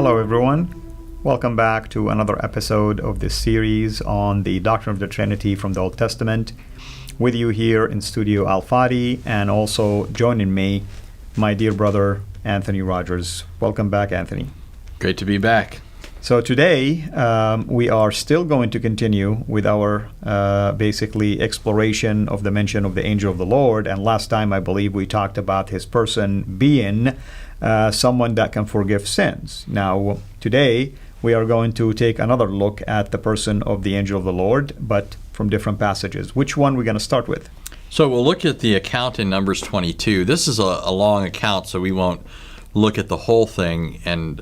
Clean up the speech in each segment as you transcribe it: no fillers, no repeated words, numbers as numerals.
Hello, everyone. Welcome back to another episode of this series on the doctrine of the Trinity from the Old Testament. With you here in studio, Fadi, and also joining me, my dear brother, Anthony Rogers. Welcome back, Anthony. Great to be back. So today, we are still going to continue with our basically exploration of the mention of the angel of the Lord. And last time, I believe we talked about his person being someone that can forgive sins. Now, today, we are going to take another look at the person of the angel of the Lord, but from different passages. Which one we're going to start with? So we'll look at the account in Numbers 22. This is a long account, so we won't look at the whole thing. And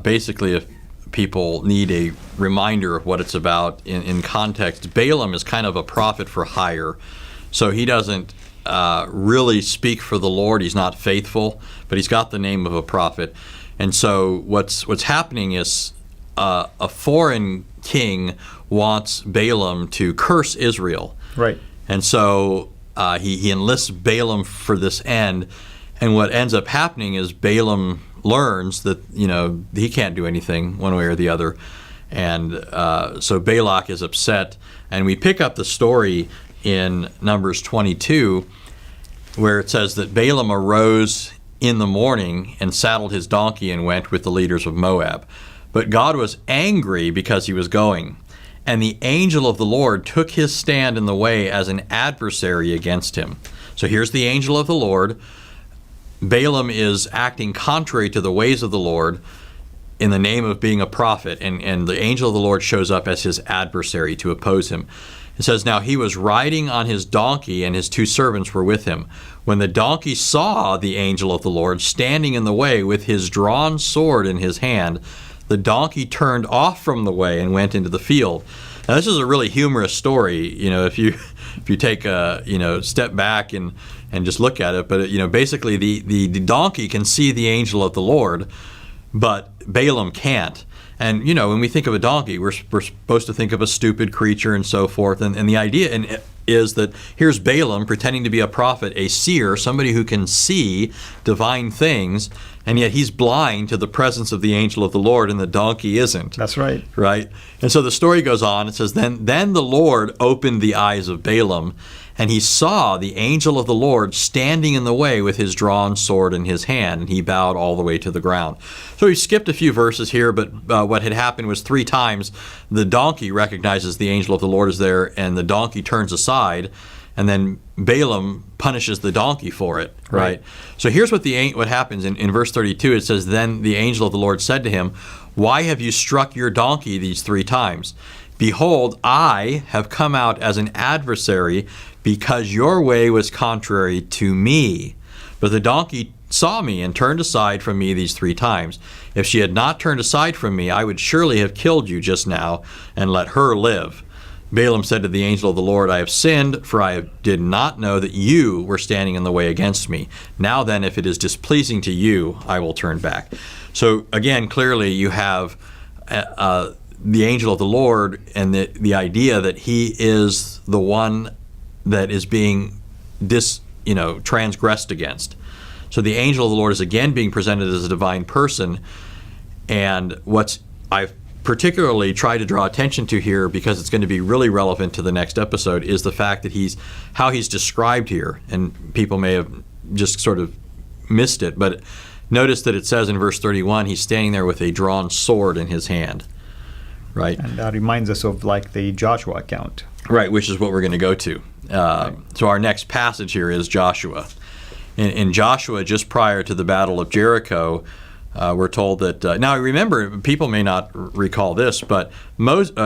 basically, if people need a reminder of what it's about in context, Balaam is kind of a prophet for hire. So he doesn't really speak for the Lord. He's not faithful, but he's got the name of a prophet. And so what's happening is a foreign king wants Balaam to curse Israel. Right. And so he enlists Balaam for this end. And what ends up happening is Balaam learns that, he can't do anything one way or the other. And so Balak is upset. And we pick up the story in Numbers 22, where it says that Balaam arose in the morning and saddled his donkey and went with the leaders of Moab. But God was angry because he was going. And the angel of the Lord took his stand in the way as an adversary against him. So here's the angel of the Lord. Balaam is acting contrary to the ways of the Lord in the name of being a prophet. And the angel of the Lord shows up as his adversary to oppose him. It says, now he was riding on his donkey, and his two servants were with him. When the donkey saw the angel of the Lord standing in the way with his drawn sword in his hand, the donkey turned off from the way and went into the field. Now, this is a really humorous story, if you take a step back and just look at it. But basically the donkey can see the angel of the Lord, but Balaam can't. And, when we think of a donkey, we're supposed to think of a stupid creature and so forth. And the idea is that here's Balaam pretending to be a prophet, a seer, somebody who can see divine things, and yet he's blind to the presence of the angel of the Lord, and the donkey isn't. That's right. Right? And so the story goes on. It says, Then the Lord opened the eyes of Balaam, and he saw the angel of the Lord standing in the way with his drawn sword in his hand, and he bowed all the way to the ground. So we skipped a few verses here, but what had happened was 3 times the donkey recognizes the angel of the Lord is there, and the donkey turns aside, and then Balaam punishes the donkey for it. Right? So here's what happens in verse 32. It says, Then the angel of the Lord said to him, Why have you struck your donkey these 3 times? Behold, I have come out as an adversary because your way was contrary to me. But the donkey saw me and turned aside from me these 3 times. If she had not turned aside from me, I would surely have killed you just now and let her live. Balaam said to the angel of the Lord, I have sinned, for I did not know that you were standing in the way against me. Now then, if it is displeasing to you, I will turn back. So again, clearly you have the angel of the Lord and the idea that he is the one that is being transgressed against. So the angel of the Lord is again being presented as a divine person. And what I've particularly tried to draw attention to here, because it's going to be really relevant to the next episode, is the fact that how he's described here. And people may have just sort of missed it, but notice that it says in verse 31, he's standing there with a drawn sword in his hand. Right. And that reminds us of like the Joshua account. Right, which is what we're going to go to. So our next passage here is Joshua. In Joshua, just prior to the Battle of Jericho, we're told that, now remember, people may not recall this, but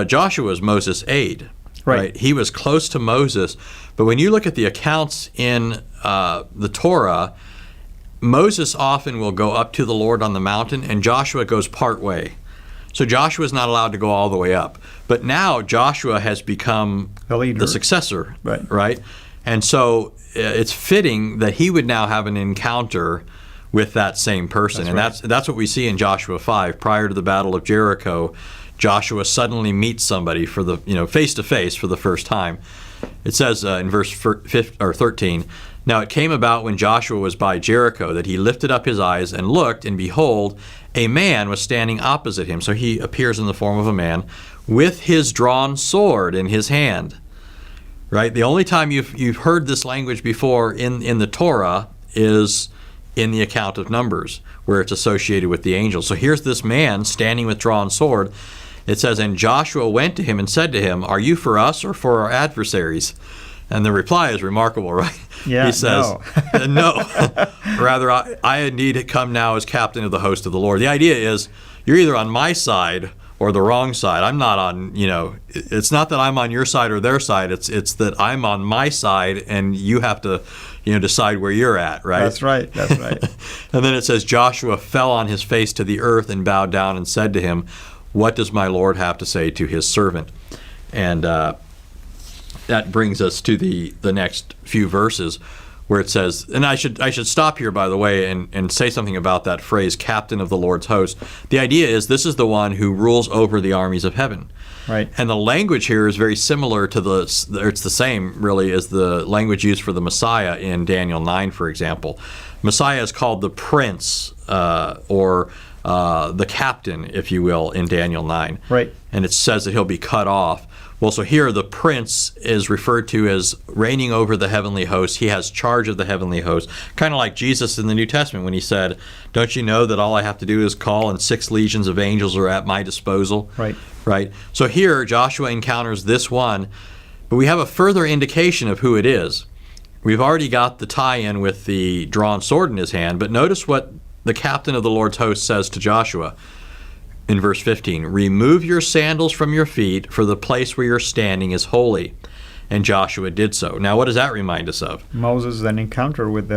Joshua is Moses' aide. Right. He was close to Moses. But when you look at the accounts in the Torah, Moses often will go up to the Lord on the mountain, and Joshua goes part way. So Joshua is not allowed to go all the way up. But now Joshua has become the successor, right? And so it's fitting that he would now have an encounter with that same person. That's that's what we see in Joshua 5. Prior to the Battle of Jericho, Joshua suddenly meets somebody for the face to face for the first time. It says in verse 13, "Now it came about when Joshua was by Jericho that he lifted up his eyes and looked, and behold, a man was standing opposite him." So he appears in the form of a man with his drawn sword in his hand. Right? The only time you've heard this language before in the Torah is in the account of Numbers, where it's associated with the angel. So here's this man standing with drawn sword. It says, "And Joshua went to him and said to him, 'Are you for us or for our adversaries?'" And the reply is remarkable, right? Yeah, he says, no. "No. Rather, I indeed come now as captain of the host of the Lord." The idea is you're either on my side or the wrong side. I'm not on, it's not that I'm on your side or their side. It's that I'm on my side, and you have to, decide where you're at, right? That's right. That's right. And then it says, "Joshua fell on his face to the earth and bowed down and said to him, 'What does my Lord have to say to his servant?'" And that brings us to the next few verses, where it says, and I should stop here, by the way, and say something about that phrase, "captain of the Lord's host." The idea is this is the one who rules over the armies of heaven. Right. And the language here is very similar to it's the same, really, as the language used for the Messiah in Daniel 9, for example. Messiah is called the prince, or the captain, if you will, in Daniel 9. Right. And it says that he'll be cut off. Well, so here the prince is referred to as reigning over the heavenly host. He has charge of the heavenly host, kind of like Jesus in the New Testament when he said, "Don't you know that all I have to do is call and 6 legions of angels are at my disposal?" Right. Right. So here Joshua encounters this one, but we have a further indication of who it is. We've already got the tie-in with the drawn sword in his hand, but notice what the captain of the Lord's host says to Joshua. In verse 15, "Remove your sandals from your feet, for the place where you're standing is holy." And Joshua did so. Now, what does that remind us of? Moses' then encounter with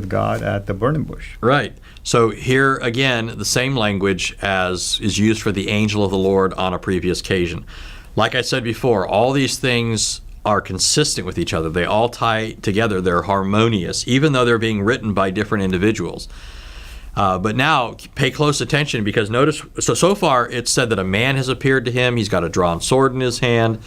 God at the burning bush. Right. So here again, the same language as is used for the angel of the Lord on a previous occasion. Like I said before, all these things are consistent with each other. They all tie together. They're harmonious, even though they're being written by different individuals. But now, pay close attention, because notice, so far it's said that a man has appeared to him. He's got a drawn sword in his hand,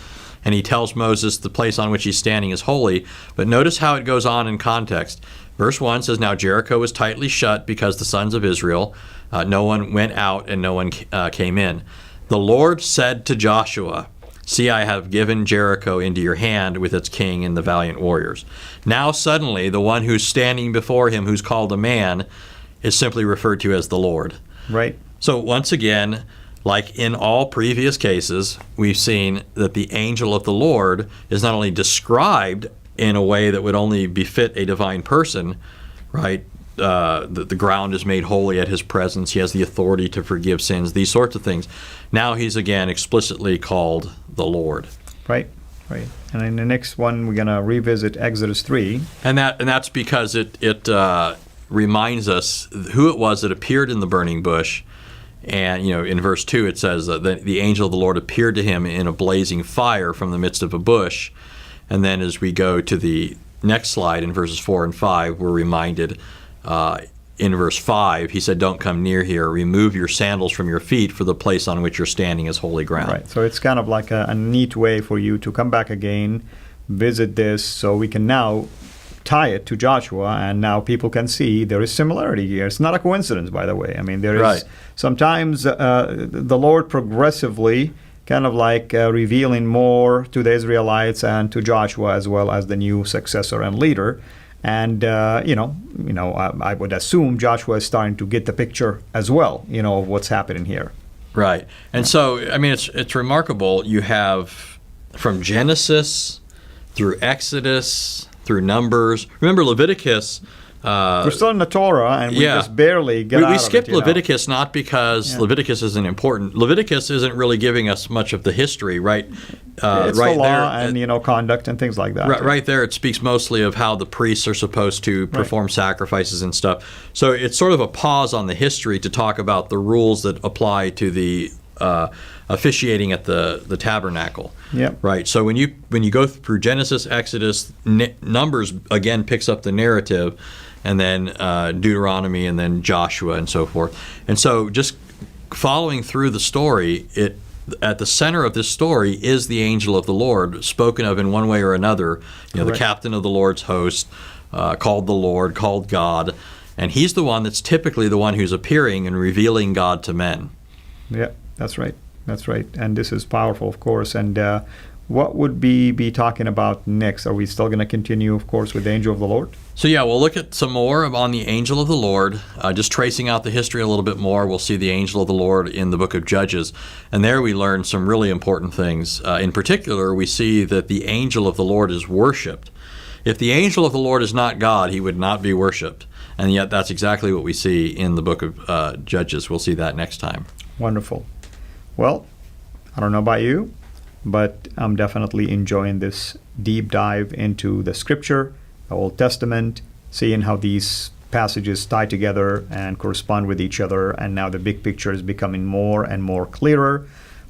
and he tells Moses the place on which he's standing is holy. But notice how it goes on in context. Verse 1 says, "Now Jericho was tightly shut because the sons of Israel, no one went out and no one came in. The Lord said to Joshua, 'See, I have given Jericho into your hand with its king and the valiant warriors.'" Now suddenly the one who's standing before him, who's called a man, is simply referred to as the Lord. Right. So once again, like in all previous cases, we've seen that the angel of the Lord is not only described in a way that would only befit a divine person, right? The ground is made holy at his presence. He has the authority to forgive sins, these sorts of things. Now he's again explicitly called the Lord. Right. Right. And in the next one, we're going to revisit Exodus 3. And that's because it reminds us who it was that appeared in the burning bush. And, in verse 2 it says that the angel of the Lord appeared to him in a blazing fire from the midst of a bush. And then as we go to the next slide in verses 4 and 5, we're reminded in verse 5, he said, "Don't come near here. Remove your sandals from your feet, for the place on which you're standing is holy ground." Right. So it's kind of like a neat way for you to come back again, visit this, so we can now tie it to Joshua, and now people can see there is similarity here. It's not a coincidence, by the way. I mean, there is Right. sometimes the Lord progressively kind of like revealing more to the Israelites and to Joshua as well as the new successor and leader. And I would assume Joshua is starting to get the picture as well, of what's happening here. Right. And so, I mean, it's remarkable. You have from Genesis through Exodus, through Numbers. Remember Leviticus. We're still in the Torah, and we Yeah. just barely get out We of skipped it, Leviticus not because Yeah. Leviticus isn't important. Leviticus isn't really giving us much of the history, right? It's right the law there, and conduct and things like that. Right there, it speaks mostly of how the priests are supposed to perform sacrifices and stuff. So it's sort of a pause on the history to talk about the rules that apply to the officiating at the tabernacle. Yep. Right. So when you go through Genesis, Exodus, Numbers again picks up the narrative, and then Deuteronomy, and then Joshua, and so forth. And so just following through the story, at the center of this story is the angel of the Lord, spoken of in one way or another. The captain of the Lord's host, called the Lord, called God, and he's the one that's typically the one who's appearing and revealing God to men. Yeah, that's right. That's right. And this is powerful, of course. And what would we be talking about next? Are we still going to continue, of course, with the angel of the Lord? So yeah, we'll look at some more on the angel of the Lord, just tracing out the history a little bit more. We'll see the angel of the Lord in the book of Judges, and there we learn some really important things. In particular, we see that the angel of the Lord is worshipped. If the angel of the Lord is not God, he would not be worshipped, and yet that's exactly what we see in the book of Judges. We'll see that next time. Wonderful. Well, I don't know about you, but I'm definitely enjoying this deep dive into the Scripture, the Old Testament, seeing how these passages tie together and correspond with each other, and now the big picture is becoming more and more clearer.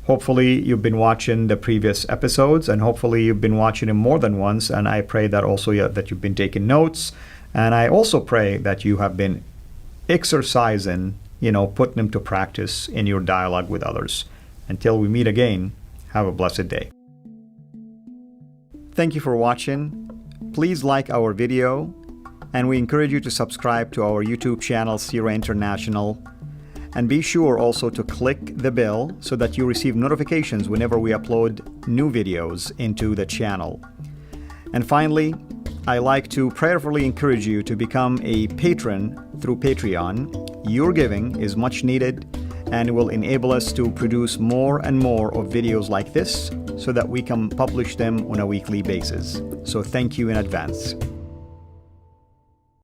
Hopefully you've been watching the previous episodes, and hopefully you've been watching them more than once, and I pray that also that you've been taking notes, and I also pray that you have been exercising, putting them to practice in your dialogue with others. Until we meet again, have a blessed day. Thank you for watching. Please like our video, and we encourage you to subscribe to our YouTube channel, CIRA International. And be sure also to click the bell so that you receive notifications whenever we upload new videos into the channel. And finally, I like to prayerfully encourage you to become a patron through Patreon. Your giving is much needed and will enable us to produce more and more of videos like this so that we can publish them on a weekly basis. So thank you in advance.